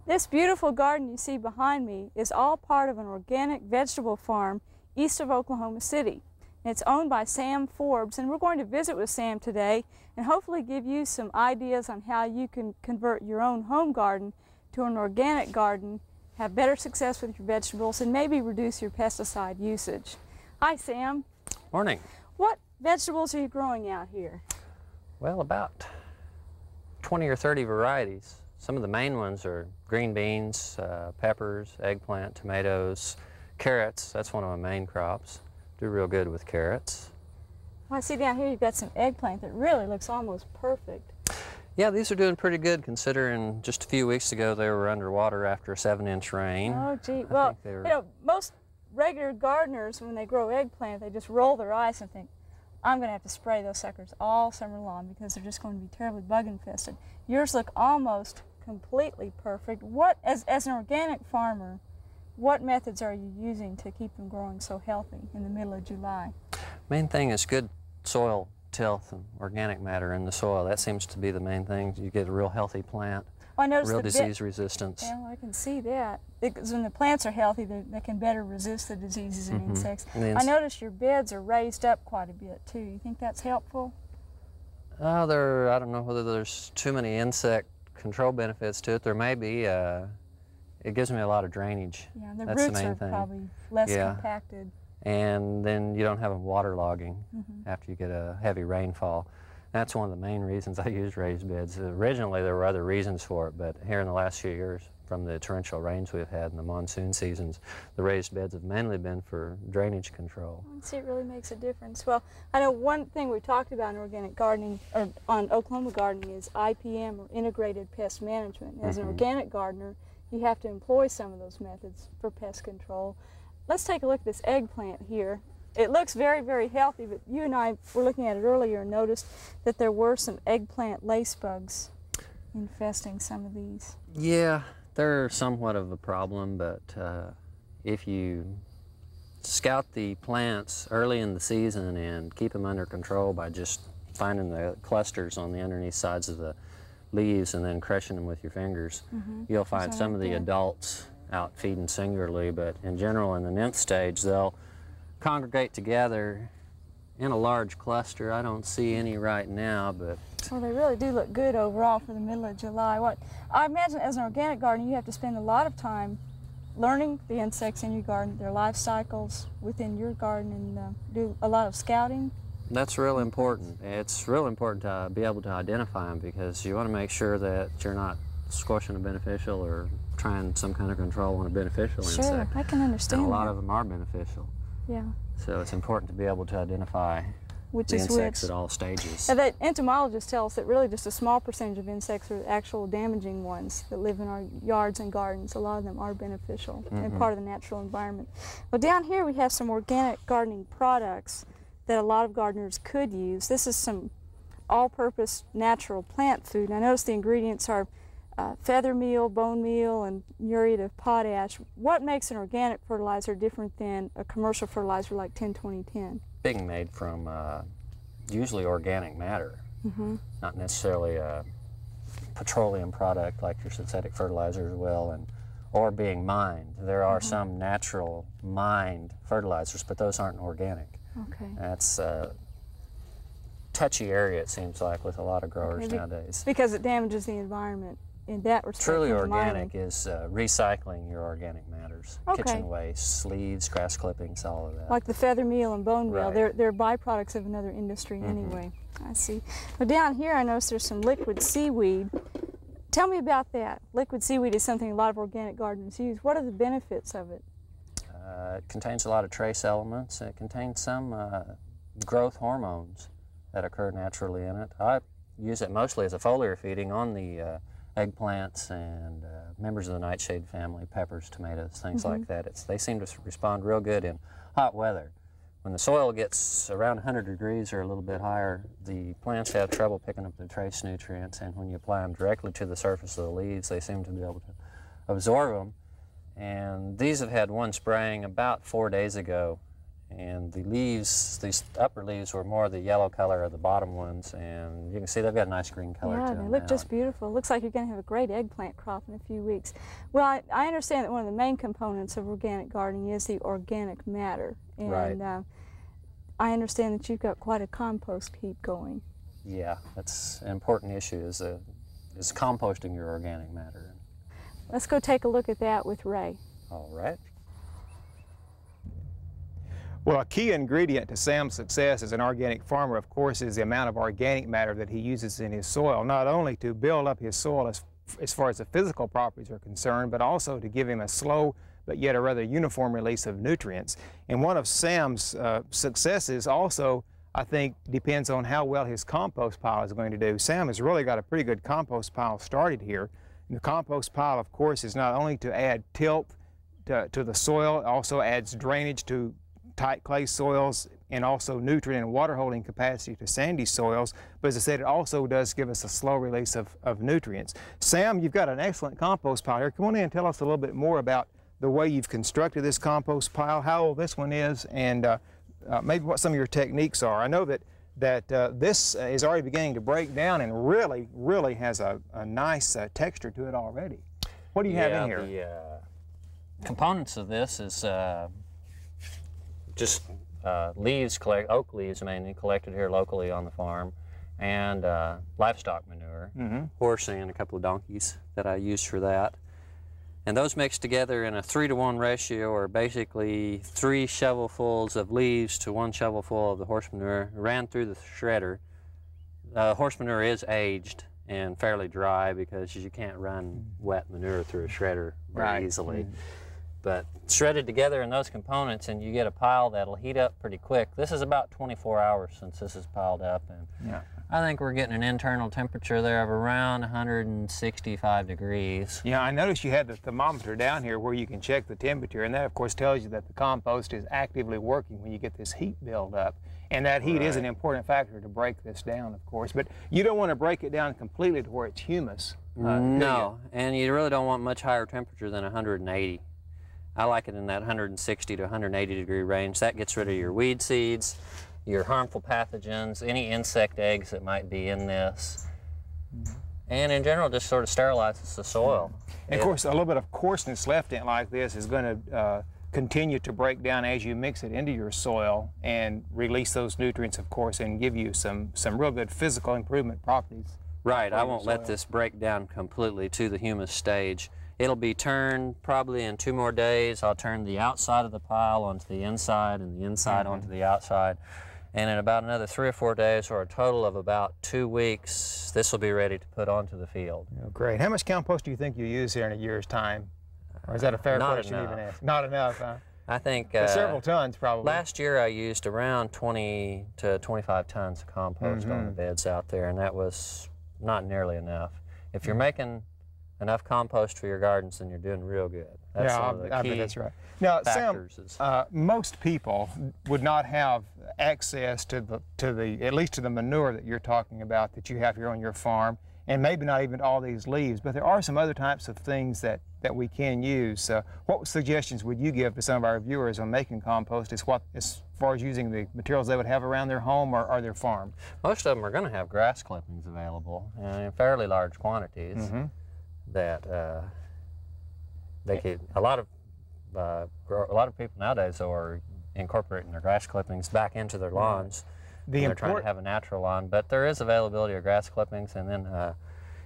This beautiful garden you see behind me is all part of an organic vegetable farm east of Oklahoma City. It's owned by Sam Forbes, and we're going to visit with Sam today and hopefully give you some ideas on how you can convert your own home garden to an organic garden, have better success with your vegetables, and maybe reduce your pesticide usage. Hi, Sam. Morning. What vegetables are you growing out here? Well, about 20 or 30 varieties. Some of the main ones are green beans, peppers, eggplant, tomatoes, carrots. That's one of my main crops. Do real good with carrots. Well, I see down here you've got some eggplant that really looks almost perfect. Yeah, these are doing pretty good considering just a few weeks ago they were underwater after a 7-inch rain. Oh, gee. Well, you know, most regular gardeners, when they grow eggplant, they just roll their eyes and think, I'm going to have to spray those suckers all summer long because they're just going to be terribly bug infested. Yours look almost completely perfect. What, as an organic farmer, what methods are you using to keep them growing so healthy in the middle of July? Main thing is good soil tilth and organic matter in the soil. That seems to be the main thing. You get a real healthy plant, well, I noticed real disease resistance. Yeah, well, I can see that. Because when the plants are healthy, they can better resist the diseases and insects. I noticed your beds are raised up quite a bit too. You think that's helpful? I don't know whether there's too many insect control benefits to it. There may be. It gives me a lot of drainage. Yeah, the That's roots the main are thing. probably less compacted. And then you don't have them waterlogging after you get a heavy rainfall. That's one of the main reasons I use raised beds. Originally there were other reasons for it, but here in the last few years, from the torrential rains we've had in the monsoon seasons, the raised beds have mainly been for drainage control. See, it really makes a difference. Well, I know one thing we talked about in organic gardening, or on Oklahoma gardening, is IPM, or integrated pest management. As an organic gardener, you have to employ some of those methods for pest control. Let's take a look at this eggplant here. It looks very, very healthy, but you and I were looking at it earlier and noticed that there were some eggplant lace bugs infesting some of these. Yeah, they're somewhat of a problem, but if you scout the plants early in the season and keep them under control by just finding the clusters on the underneath sides of the leaves and then crushing them with your fingers, you'll find some of the adults out feeding singularly, but in general in the nymph stage they'll congregate together in a large cluster. I don't see any right now, but well, they really do look good overall for the middle of July. What I imagine as an organic gardener, you have to spend a lot of time learning the insects in your garden, their life cycles within your garden, and do a lot of scouting. That's real important. It's real important to be able to identify them because you want to make sure that you're not squashing a beneficial or trying some kind of control on a beneficial insect. Sure, I can understand and a lot that. of them are beneficial. Yeah. So it's important to be able to identify which the is insects which. at all stages. Now, that entomologists tell us that really just a small percentage of insects are actual damaging ones that live in our yards and gardens. A lot of them are beneficial and part of the natural environment. Well, down here we have some organic gardening products that a lot of gardeners could use. This is some all-purpose natural plant food. And I notice the ingredients are feather meal, bone meal, and muriate of potash. What makes an organic fertilizer different than a commercial fertilizer like 10-20-10? Being made from usually organic matter, not necessarily a petroleum product like your synthetic fertilizers will, or being mined. There are some natural mined fertilizers, but those aren't organic. Okay. That's a touchy area, it seems like, with a lot of growers nowadays. Because it damages the environment in that respect. Truly organic is recycling your organic matters. Kitchen waste, leaves, grass clippings, all of that. Like the feather meal and bone meal, Right. they're byproducts of another industry anyway. I see. Well, down here I notice there's some liquid seaweed. Tell me about that. Liquid seaweed is something a lot of organic gardeners use. What are the benefits of it? It contains a lot of trace elements. It contains some growth hormones that occur naturally in it. I use it mostly as a foliar feeding on the eggplants and members of the nightshade family, peppers, tomatoes, things like that. They seem to respond real good in hot weather. When the soil gets around 100 degrees or a little bit higher, the plants have trouble picking up the trace nutrients, and when you apply them directly to the surface of the leaves, they seem to be able to absorb them. And these have had one spraying about 4 days ago, and the leaves, these upper leaves were more the yellow color of the bottom ones, and you can see they've got a nice green color yeah, to them. they look now. just beautiful. Looks like you're going to have a great eggplant crop in a few weeks. Well, I understand that one of the main components of organic gardening is the organic matter, and Right. I understand that you've got quite a compost heap going. Yeah, that's an important issue, is composting your organic matter. Let's go take a look at that with Ray. All right. Well, a key ingredient to Sam's success as an organic farmer, of course, is the amount of organic matter that he uses in his soil, not only to build up his soil as far as the physical properties are concerned, but also to give him a slow but yet a rather uniform release of nutrients. And one of Sam's successes also, I think, depends on how well his compost pile is going to do. Sam has really got a pretty good compost pile started here. And the compost pile, of course, is not only to add tilth to the soil, it also adds drainage to tight clay soils and also nutrient and water holding capacity to sandy soils. But as I said, it also does give us a slow release of nutrients. Sam, you've got an excellent compost pile here. Come on in and tell us a little bit more about the way you've constructed this compost pile, how old this one is, and maybe what some of your techniques are. I know that this is already beginning to break down and really has a nice texture to it already. What do you have in here? The components of this is just leaves, oak leaves mainly, collected here locally on the farm, and livestock manure, horse and a couple of donkeys that I used for that. And those mixed together in a 3-to-1 ratio, or basically 3 shovelfuls of leaves to 1 shovelful of the horse manure, ran through the shredder. Horse manure is aged and fairly dry because you can't run wet manure through a shredder very easily. But shredded together in those components, and you get a pile that'll heat up pretty quick. This is about 24 hours since this is piled up, and I think we're getting an internal temperature there of around 165 degrees. Yeah, I noticed you had the thermometer down here where you can check the temperature, and that of course tells you that the compost is actively working when you get this heat build up. And that heat is an important factor to break this down, of course. But you don't want to break it down completely to where it's humus. No, and you really don't want much higher temperature than 180. I like it in that 160 to 180 degree range. That gets rid of your weed seeds, your harmful pathogens, any insect eggs that might be in this. And in general, just sort of sterilizes the soil. And of course, a little bit of coarseness left in it like this is going to continue to break down as you mix it into your soil and release those nutrients, of course, and give you some real good physical improvement properties. Right, I won't let this break down completely to the humus stage. It'll be turned probably in 2 more days. I'll turn the outside of the pile onto the inside and the inside onto the outside. And in about another 3 or 4 days, or a total of about 2 weeks, this will be ready to put onto the field. Oh, great. How much compost do you think you use here in a year's time? Or is that a fair question to even ask? Not enough, huh? I think several tons probably. Last year I used around 20 to 25 tons of compost on the beds out there, and that was not nearly enough. If you're making enough compost for your gardens, then you're doing real good. That's I bet that's right. Now, Sam, most people would not have access to the at least to the manure that you're talking about that you have here on your farm, and maybe not even all these leaves. But there are some other types of things that we can use. What suggestions would you give to some of our viewers on making compost as far as using the materials they would have around their home or their farm? Most of them are going to have grass clippings available in fairly large quantities. That they could. A lot of people nowadays are incorporating their grass clippings back into their lawns. They're trying to have a natural lawn, but there is availability of grass clippings, and then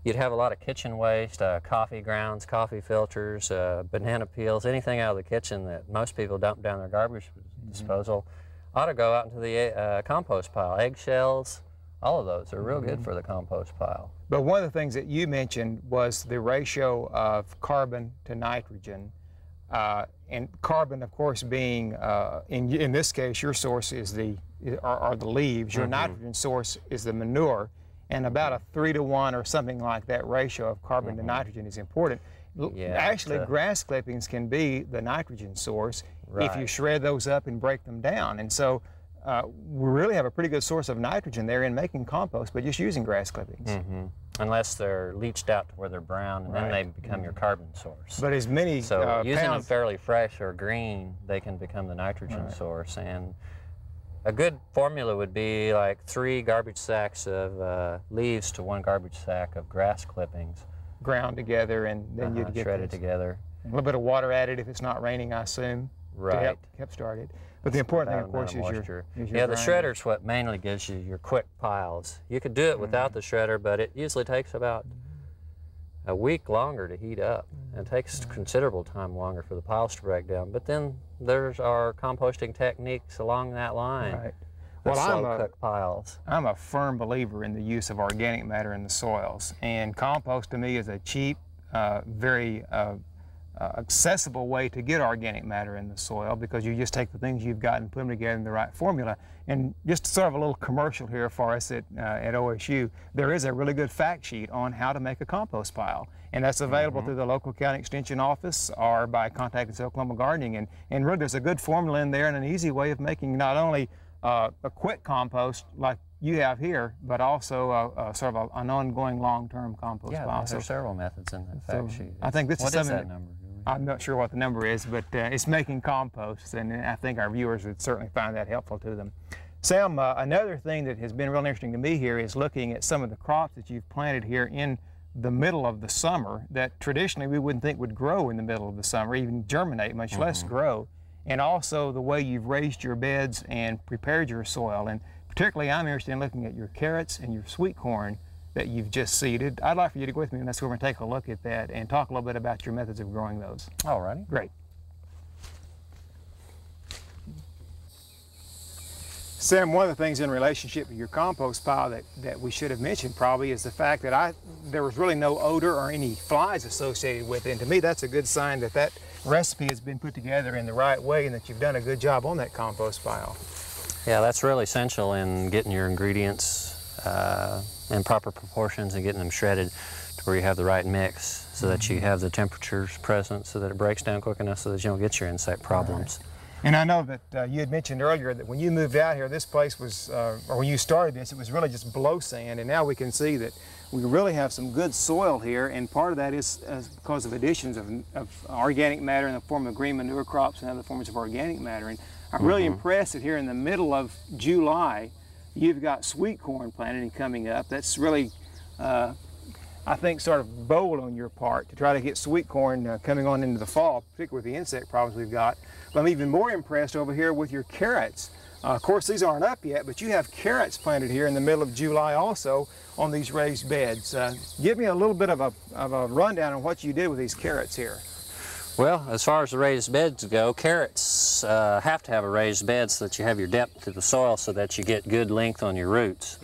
you'd have a lot of kitchen waste, coffee grounds, coffee filters, banana peels, anything out of the kitchen that most people dump down their garbage disposal ought to go out into the compost pile. Eggshells, all of those are real good for the compost pile. But one of the things that you mentioned was the ratio of carbon to nitrogen. And carbon, of course, being, in this case, your source is are the leaves. Your nitrogen source is the manure. And about a 3-to-1 or something like that ratio of carbon to nitrogen is important. Actually, grass clippings can be the nitrogen source if you shred those up and break them down. And so we really have a pretty good source of nitrogen there in making compost, but just using grass clippings. unless they're leached out to where they're brown, and then they become your carbon source. But as many so using them fairly fresh or green, they can become the nitrogen source. And a good formula would be like 3 garbage sacks of leaves to 1 garbage sack of grass clippings. Ground together, and then you'd get shredded together. A little bit of water added if it's not raining, I assume, to help start it. But the important thing, of course, is your the shredder's what mainly gives you your quick piles. You could do it without the shredder, but it usually takes about a week longer to heat up. And it takes considerable time longer for the piles to break down. But then there's our composting techniques along that line. Right. Well, slow-cook piles. I'm a firm believer in the use of organic matter in the soils. And compost to me is a cheap, very accessible way to get organic matter in the soil, because you just take the things you've got and put them together in the right formula. And just sort of a little commercial here for us at OSU, there is a really good fact sheet on how to make a compost pile. And that's available through the local county extension office or by contacting Oklahoma Gardening. And really there's a good formula in there and an easy way of making not only a quick compost like you have here, but also sort of an ongoing long-term compost pile. There are several methods in that fact sheet. I think this is something that number? I'm not sure what the number is, but it's making composts, and I think our viewers would certainly find that helpful to them. Sam, another thing that has been real interesting to me here is looking at some of the crops that you've planted here in the middle of the summer that traditionally we wouldn't think would grow in the middle of the summer, even germinate, much less grow. And also the way you've raised your beds and prepared your soil. And particularly I'm interested in looking at your carrots and your sweet corn that you've just seeded. I'd like for you to go with me, and that's where we're going to take a look at that and talk a little bit about your methods of growing those. All righty. Great. Sam, one of the things in relationship to your compost pile that we should have mentioned probably is the fact that there was really no odor or any flies associated with it. And to me, that's a good sign that that recipe has been put together in the right way and that you've done a good job on that compost pile. Yeah, that's really essential in getting your ingredients in proper proportions and getting them shredded to where you have the right mix so that you have the temperatures present so that it breaks down quick enough so that you don't get your insect problems. Right. And I know that you had mentioned earlier that when you moved out here, this place was, or when you started this, it was really just blow sand, and now we can see that we really have some good soil here, and part of that is because of additions of organic matter in the form of green manure crops and other forms of organic matter. And I'm really impressed that here in the middle of July, you've got sweet corn planted and coming up. That's really, I think, sort of bold on your part to try to get sweet corn coming on into the fall, particularly with the insect problems we've got. But I'm even more impressed over here with your carrots. Of course, these aren't up yet, but you have carrots planted here in the middle of July also on these raised beds. Give me a little bit of a rundown on what you did with these carrots here. Well, as far as the raised beds go, carrots have to have a raised bed so that you have your depth to the soil so that you get good length on your roots.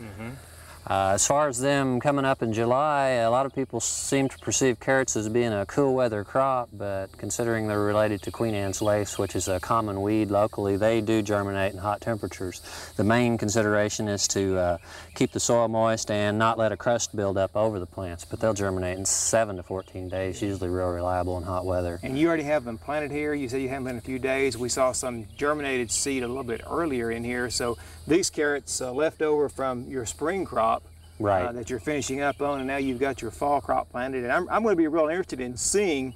As far as them coming up in July, a lot of people seem to perceive carrots as being a cool weather crop, but considering they're related to Queen Anne's lace, which is a common weed locally, they do germinate in hot temperatures. The main consideration is to keep the soil moist and not let a crust build up over the plants, but they'll germinate in 7 to 14 days, usually real reliable in hot weather. And you already have them planted here. You said you have them in a few days. We saw some germinated seed a little bit earlier in here, so these carrots left over from your spring crop that you're finishing up on, and now you've got your fall crop planted. And I'm going to be real interested in seeing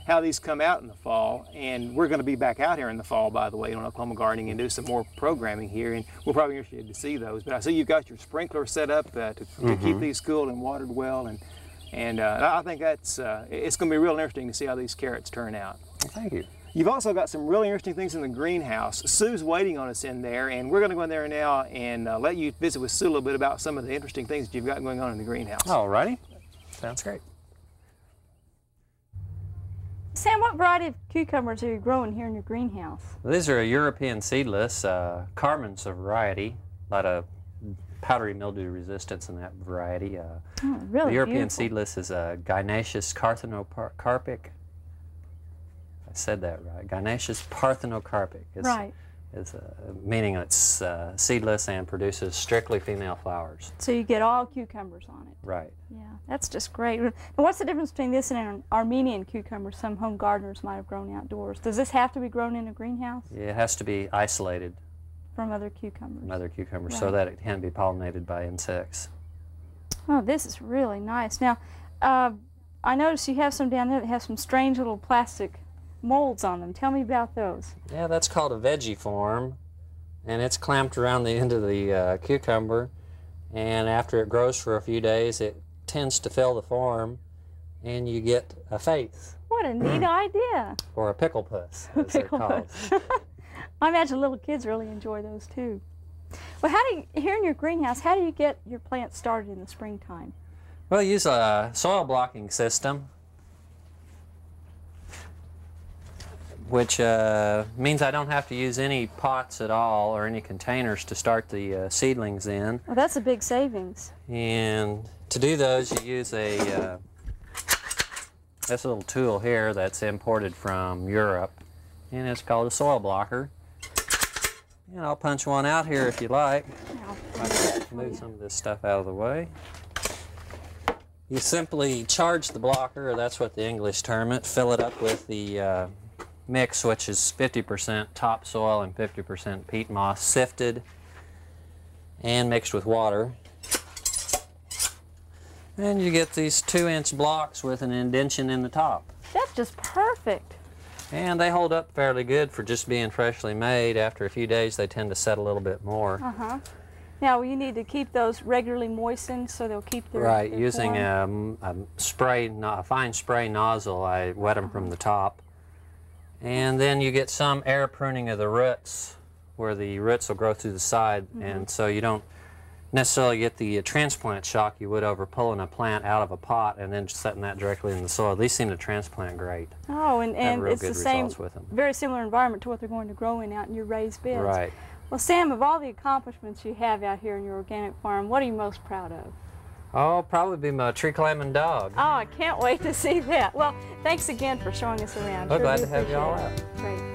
how these come out in the fall, and we're going to be back out here in the fall, by the way, on Oklahoma Gardening and do some more programming here, and we'll probably be interested to see those. But I see you've got your sprinkler set up to keep these cooled and watered well, and I think that's it's going to be real interesting to see how these carrots turn out. Well, thank you. You've also got some really interesting things in the greenhouse. Sue's waiting on us in there, and we're going to go in there now and let you visit with Sue a little bit about some of the interesting things that you've got going on in the greenhouse. All righty. Sounds great. Sam, what variety of cucumbers are you growing here in your greenhouse? Well, these are a European seedless, Carmen's a variety, a lot of powdery mildew resistance in that variety. Really the European beautiful. seedless is a Gynaeceous parthenocarpic. I said that right. Gynaeceous parthenocarpic. Meaning it's seedless and produces strictly female flowers. So you get all cucumbers on it. Right. Yeah, that's just great. And what's the difference between this and an Armenian cucumber some home gardeners might have grown outdoors? Does this have to be grown in a greenhouse? Yeah, it has to be isolated from other cucumbers. so that it can be pollinated by insects. Oh, this is really nice. Now, I noticed you have some down there that have some strange little plastic molds on them. Tell me about those. Yeah, that's called a veggie form, and it's clamped around the end of the cucumber, and after it grows for a few days, it tends to fill the form, and you get a face. What a neat idea. Or a pickle puss, as they're called. I imagine little kids really enjoy those too. Well, how do you, here in your greenhouse, how do you get your plants started in the springtime? Well, use a soil blocking system, which means I don't have to use any pots at all or any containers to start the seedlings in. Well, that's a big savings. And to do those, you use a this little tool here that's imported from Europe, and it's called a soil blocker. And I'll punch one out here if you like. I can move some of this stuff out of the way. You simply charge the blocker, or that's what the English term it, fill it up with the mix, which is 50% topsoil and 50% peat moss, sifted and mixed with water. And you get these 2-inch blocks with an indention in the top. That's just perfect. And they hold up fairly good for just being freshly made. After a few days, they tend to set a little bit more. Now, you need to keep those regularly moistened so they'll keep their Right, their using form. a fine spray nozzle, I wet them from the top. And then you get some air pruning of the roots, where the roots will grow through the side, and so you don't necessarily get the transplant shock you would over pulling a plant out of a pot and then just setting that directly in the soil. These seem to transplant great. Oh, and it's the same, with them. very similar environment to what they're going to grow in out in your raised beds. Right. Well, Sam, of all the accomplishments you have out here in your organic farm, what are you most proud of? Oh, probably be my tree climbing dog. Oh, I can't wait to see that. Well, thanks again for showing us around. Well, Sure glad do to have you all appreciate out. it. Great.